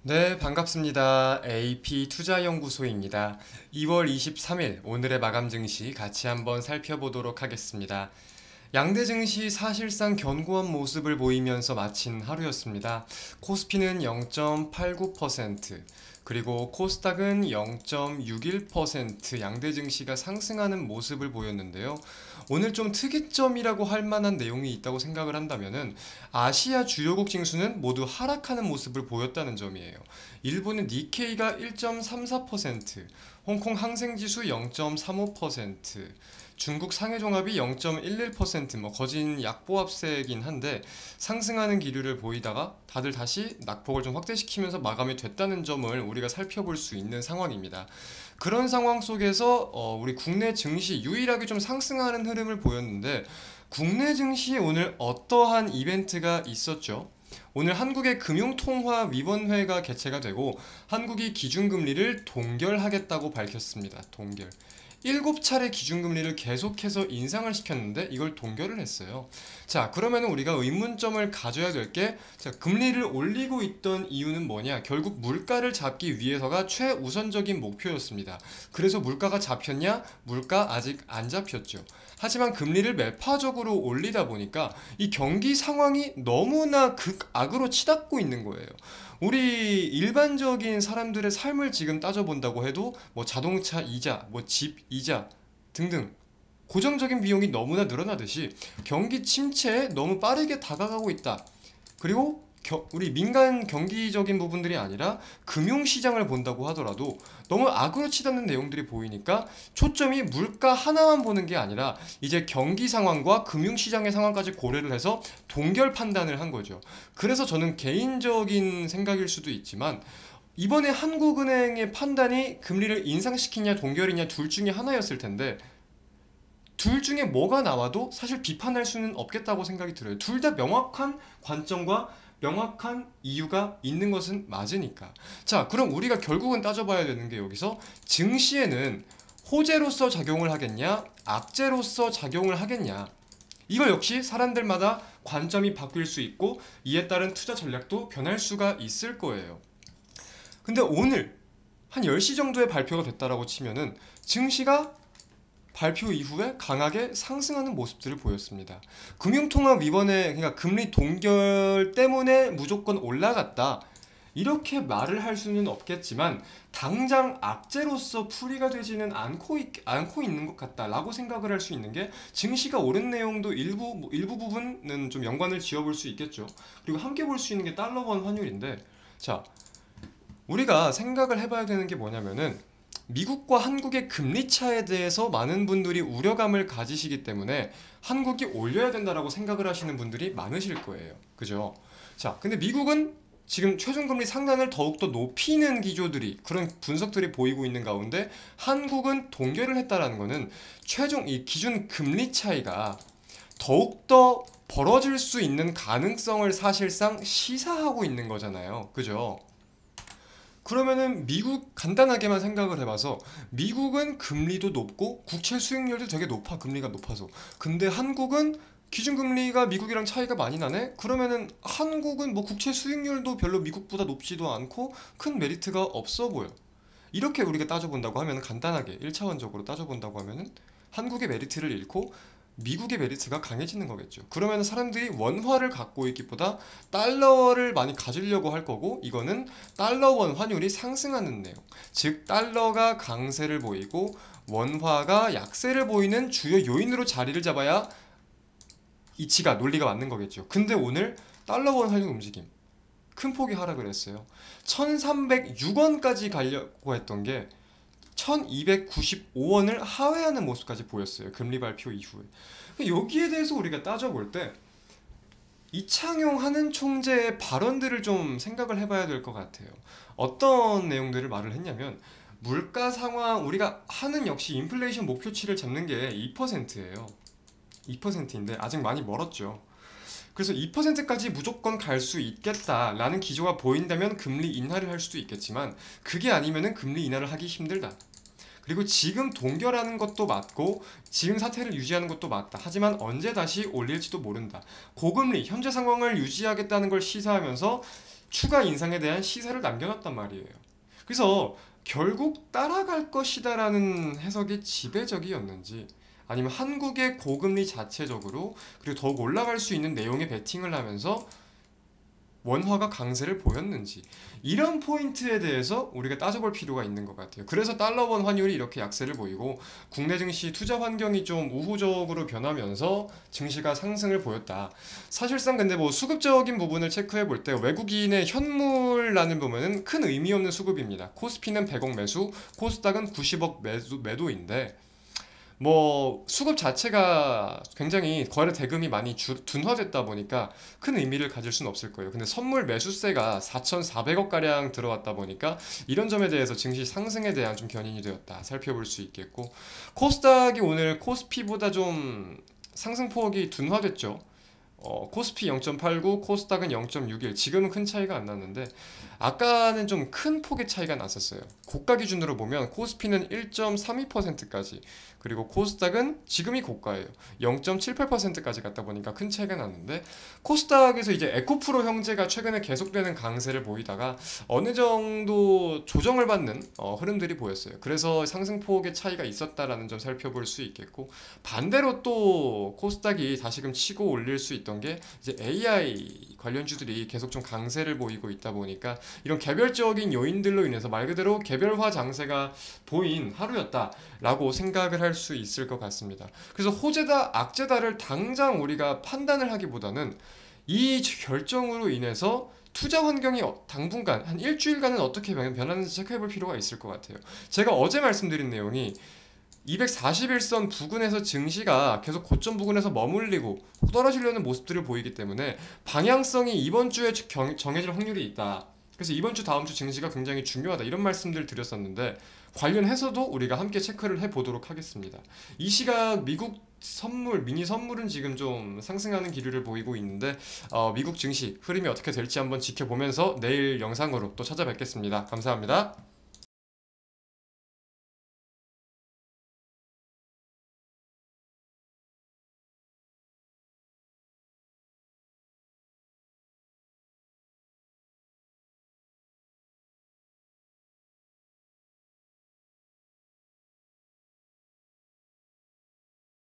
네, 반갑습니다. AP투자연구소입니다. 2월 23일 오늘의 마감 증시 같이 한번 살펴보도록 하겠습니다. 양대 증시 사실상 견고한 모습을 보이면서 마친 하루였습니다. 코스피는 0.89%, 그리고 코스닥은 0.61% 양대 증시가 상승하는 모습을 보였는데요. 오늘 좀 특이점이라고 할 만한 내용이 있다고 생각을 한다면은 아시아 주요국 징수는 모두 하락하는 모습을 보였다는 점이에요. 일본은 니케이가 1.34%, 홍콩 항생지수 0.35%, 중국 상해종합이 0.11% 거진 약보합세이긴 한데 상승하는 기류를 보이다가 다들 다시 낙폭을 좀 확대시키면서 마감이 됐다는 점을 우리가 살펴볼 수 있는 상황입니다. 그런 상황 속에서 우리 국내 증시 유일하게 좀 상승하는 흐름을 보였는데 국내 증시에 오늘 어떠한 이벤트가 있었죠? 오늘 한국의 금융통화위원회가 개최가 되고 한국이 기준금리를 동결하겠다고 밝혔습니다. 동결. 7차례 기준금리를 계속해서 인상을 시켰는데 이걸 동결을 했어요. 자, 그러면 우리가 의문점을 가져야 될 게, 자, 금리를 올리고 있던 이유는 뭐냐? 결국 물가를 잡기 위해서가 최우선적인 목표였습니다. 그래서 물가가 잡혔냐? 물가 아직 안 잡혔죠. 하지만 금리를 매파적으로 올리다 보니까 이 경기 상황이 너무나 극악으로 치닫고 있는 거예요. 우리 일반적인 사람들의 삶을 지금 따져본다고 해도 뭐 자동차 이자, 뭐 집 이자 등등 고정적인 비용이 너무나 늘어나듯이 경기 침체에 너무 빠르게 다가가고 있다. 그리고 우리 민간 경기적인 부분들이 아니라 금융시장을 본다고 하더라도 너무 악으로 치닫는 내용들이 보이니까 초점이 물가 하나만 보는 게 아니라 이제 경기 상황과 금융시장의 상황까지 고려를 해서 동결 판단을 한 거죠. 그래서 저는 개인적인 생각일 수도 있지만 이번에 한국은행의 판단이 금리를 인상시키냐 동결이냐 둘 중에 하나였을 텐데 둘 중에 뭐가 나와도 사실 비판할 수는 없겠다고 생각이 들어요. 둘 다 명확한 관점과 명확한 이유가 있는 것은 맞으니까. 자, 그럼 우리가 결국은 따져봐야 되는 게 여기서 증시에는 호재로서 작용을 하겠냐, 악재로서 작용을 하겠냐. 이거 역시 사람들마다 관점이 바뀔 수 있고 이에 따른 투자 전략도 변할 수가 있을 거예요. 근데 오늘 한 10시 정도에 발표가 됐다라고 치면은 증시가 발표 이후에 강하게 상승하는 모습들을 보였습니다. 금융통화위원회, 그러니까 금리 동결 때문에 무조건 올라갔다. 이렇게 말을 할 수는 없겠지만 당장 악재로서 풀이가 되지는 않고 있는 것 같다라고 생각을 할 수 있는 게 증시가 오른 내용도 일부 부분은 좀 연관을 지어볼 수 있겠죠. 그리고 함께 볼 수 있는 게 달러원 환율인데, 자, 우리가 생각을 해봐야 되는 게 뭐냐면은 미국과 한국의 금리 차에 대해서 많은 분들이 우려감을 가지시기 때문에 한국이 올려야 된다라고 생각을 하시는 분들이 많으실 거예요. 그죠? 자, 근데 미국은 지금 최종금리 상단을 더욱더 높이는 기조들이, 그런 분석들이 보이고 있는 가운데 한국은 동결을 했다라는 거는 최종 이 기준 금리 차이가 더욱더 벌어질 수 있는 가능성을 사실상 시사하고 있는 거잖아요. 그죠? 그러면은 미국 간단하게만 생각을 해봐서 미국은 금리도 높고 국채 수익률도 되게 높아. 금리가 높아서. 근데 한국은 기준금리가 미국이랑 차이가 많이 나네? 그러면은 한국은 뭐 국채 수익률도 별로 미국보다 높지도 않고 큰 메리트가 없어 보여. 이렇게 우리가 따져본다고 하면, 간단하게 1차원적으로 따져본다고 하면은 한국의 메리트를 잃고 미국의 메리트가 강해지는 거겠죠. 그러면 사람들이 원화를 갖고 있기보다 달러를 많이 가지려고 할 거고, 이거는 달러원 환율이 상승하는 내용. 즉 달러가 강세를 보이고 원화가 약세를 보이는 주요 요인으로 자리를 잡아야 이치가 논리가 맞는 거겠죠. 근데 오늘 달러원 환율 움직임 큰 폭이 하락을 했어요. 1306원까지 가려고 했던 게 1295원을 하회하는 모습까지 보였어요. 금리 발표 이후에. 여기에 대해서 우리가 따져볼 때 이창용 하는 총재의 발언들을 좀 생각을 해봐야 될 것 같아요. 어떤 내용들을 말을 했냐면, 물가 상황, 우리가 하는 역시 인플레이션 목표치를 잡는 게 2%예요. 2%인데 아직 많이 멀었죠. 그래서 2%까지 무조건 갈 수 있겠다라는 기조가 보인다면 금리 인하를 할 수도 있겠지만, 그게 아니면은 금리 인하를 하기 힘들다. 그리고 지금 동결하는 것도 맞고 지금 사태를 유지하는 것도 맞다. 하지만 언제 다시 올릴지도 모른다. 고금리 현재 상황을 유지하겠다는 걸 시사하면서 추가 인상에 대한 시세를 남겨놨단 말이에요. 그래서 결국 따라갈 것이다라는 해석이 지배적이었는지, 아니면 한국의 고금리 자체적으로 그리고 더욱 올라갈 수 있는 내용의 베팅을 하면서 원화가 강세를 보였는지, 이런 포인트에 대해서 우리가 따져볼 필요가 있는 것 같아요. 그래서 달러원 환율이 이렇게 약세를 보이고 국내 증시 투자 환경이 좀 우호적으로 변하면서 증시가 상승을 보였다. 사실상 근데 뭐 수급적인 부분을 체크해 볼 때 외국인의 현물란을 보면은 큰 의미 없는 수급입니다. 코스피는 100억 매수, 코스닥은 90억 매도인데, 뭐 수급 자체가 굉장히 거래 대금이 많이 둔화됐다 보니까 큰 의미를 가질 수는 없을 거예요. 근데 선물 매수세가 4,400억 가량 들어왔다 보니까 이런 점에 대해서 증시 상승에 대한 좀 견인이 되었다 살펴볼 수 있겠고, 코스닥이 오늘 코스피보다 좀 상승폭이 둔화됐죠. 코스피 0.89, 코스닥은 0.61. 지금은 큰 차이가 안 났는데 아까는 좀 큰 폭의 차이가 났었어요. 고가 기준으로 보면 코스피는 1.32%까지, 그리고 코스닥은 지금이 고가예요. 0.78%까지 갔다 보니까 큰 차이가 났는데, 코스닥에서 이제 에코프로 형제가 최근에 계속되는 강세를 보이다가 어느 정도 조정을 받는 흐름들이 보였어요. 그래서 상승폭의 차이가 있었다라는 점 살펴볼 수 있겠고, 반대로 또 코스닥이 다시금 치고 올릴 수 있던 게 이제 AI 관련주들이 계속 좀 강세를 보이고 있다 보니까 이런 개별적인 요인들로 인해서 말 그대로 개별화 장세가 보인 하루였다라고 생각을 할 수 있을 것 같습니다. 그래서 호재다 악재다를 당장 우리가 판단을 하기보다는 이 결정으로 인해서 투자 환경이 당분간 한 일주일간은 어떻게 변하는지 체크해 볼 필요가 있을 것 같아요. 제가 어제 말씀드린 내용이 241선 부근에서 증시가 계속 고점 부근에서 머물리고 떨어지려는 모습들을 보이기 때문에 방향성이 이번 주에 정해질 확률이 있다. 그래서 이번 주 다음 주 증시가 굉장히 중요하다, 이런 말씀들 드렸었는데 관련해서도 우리가 함께 체크를 해보도록 하겠습니다. 이 시각 미국 선물, 미니 선물은 지금 좀 상승하는 기류를 보이고 있는데 미국 증시 흐름이 어떻게 될지 한번 지켜보면서 내일 영상으로 또 찾아뵙겠습니다. 감사합니다.